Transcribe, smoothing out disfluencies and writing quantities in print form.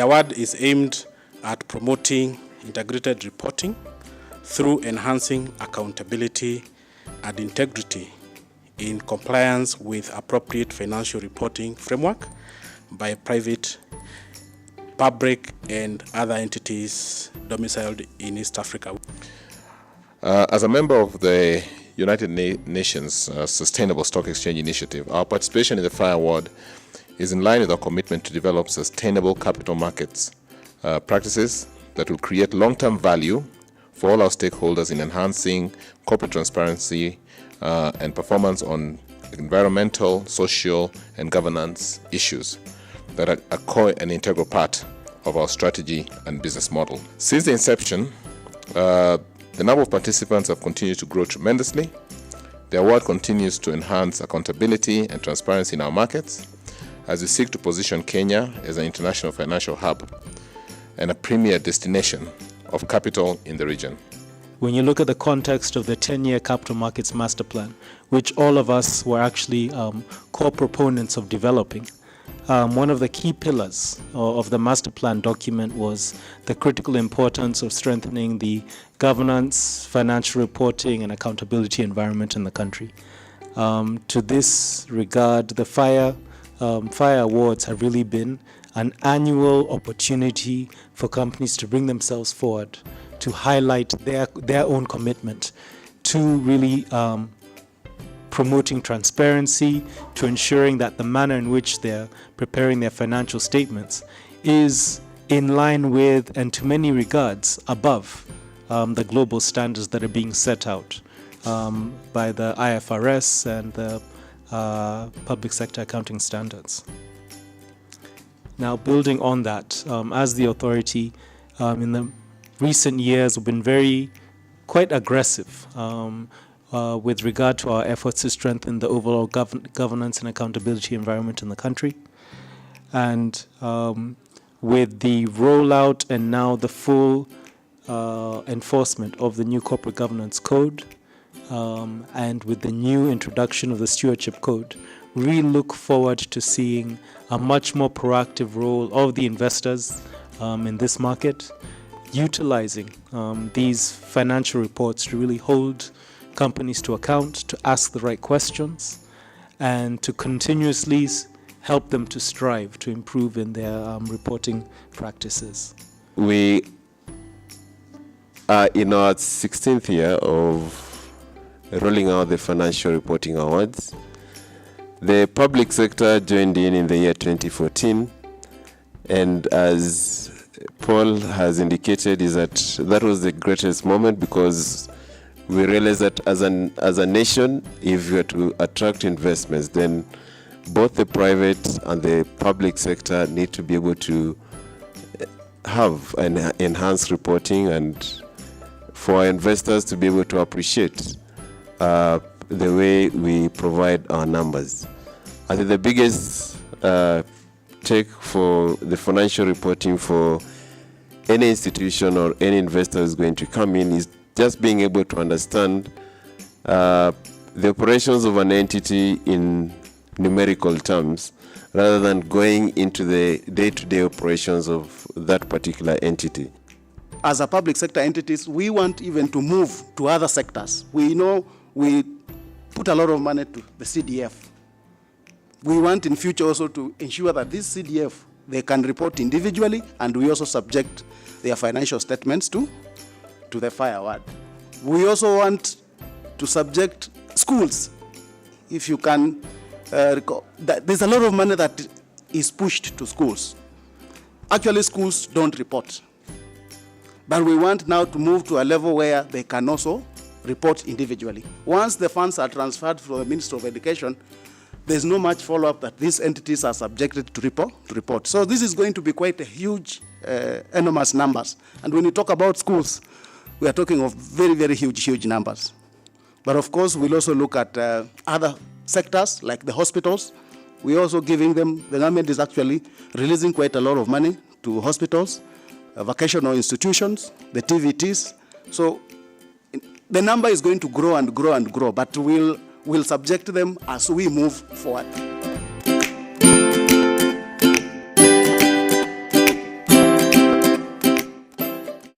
The award is aimed at promoting integrated reporting through enhancing accountability and integrity in compliance with appropriate financial reporting framework by private, public, and other entities domiciled in East Africa. As a member of the United Nations Sustainable Stock Exchange Initiative, our participation in the FIRE Award is in line with our commitment to develop sustainable capital markets practices that will create long-term value for all our stakeholders in enhancing corporate transparency and performance on environmental, social, and governance issues that are a core and integral part of our strategy and business model. Since the inception, the number of participants have continued to grow tremendously. The award continues to enhance accountability and transparency in our markets as we seek to position Kenya as an international financial hub and a premier destination of capital in the region. When you look at the context of the 10-year Capital Markets Master Plan, which all of us were actually core proponents of developing, one of the key pillars of the master plan document was the critical importance of strengthening the governance, financial reporting, and accountability environment in the country. To this regard, the FIRE Awards have really been an annual opportunity for companies to bring themselves forward, to highlight their own commitment to really promoting transparency, to ensuring that the manner in which they're preparing their financial statements is in line with, and to many regards, above the global standards that are being set out by the IFRS and the public sector accounting standards. Now, building on that, as the authority in the recent years have been quite aggressive with regard to our efforts to strengthen the overall governance and accountability environment in the country. And with the rollout and now the full enforcement of the new Corporate Governance Code, and with the new introduction of the Stewardship Code, we look forward to seeing a much more proactive role of the investors in this market, utilizing these financial reports to really hold companies to account, to ask the right questions, and to continuously help them to strive to improve in their reporting practices. We are in our 16th year of rolling out the Financial Reporting Awards. The public sector joined in the year 2014, and as Paul has indicated, is that was the greatest moment, because we realized that as a nation, if we are to attract investments, then both the private and the public sector need to be able to have an enhanced reporting, and for our investors to be able to appreciate the way we provide our numbers. I think the biggest take for the financial reporting for any institution or any investor who's going to come in is just being able to understand the operations of an entity in numerical terms, rather than going into the day-to-day operations of that particular entity. As a public sector entities, we want even to move to other sectors. We know we put a lot of money to the CDF. We want in future also to ensure that this CDF, they can report individually, and we also subject their financial statements to the FIRE Award. We also want to subject schools. If you can recall, there's a lot of money that is pushed to schools. Actually, schools don't report. But we want now to move to a level where they can also report individually. Once the funds are transferred from the Ministry of Education, there's no much follow-up that these entities are subjected to report. So this is going to be quite a huge, enormous numbers. And when you talk about schools, we are talking of very, very huge numbers. But of course, we'll also look at other sectors like the hospitals. We're also giving them, the government is actually releasing quite a lot of money to hospitals, vocational institutions, the TVTs. So the number is going to grow and grow and grow, but we'll subject them as we move forward.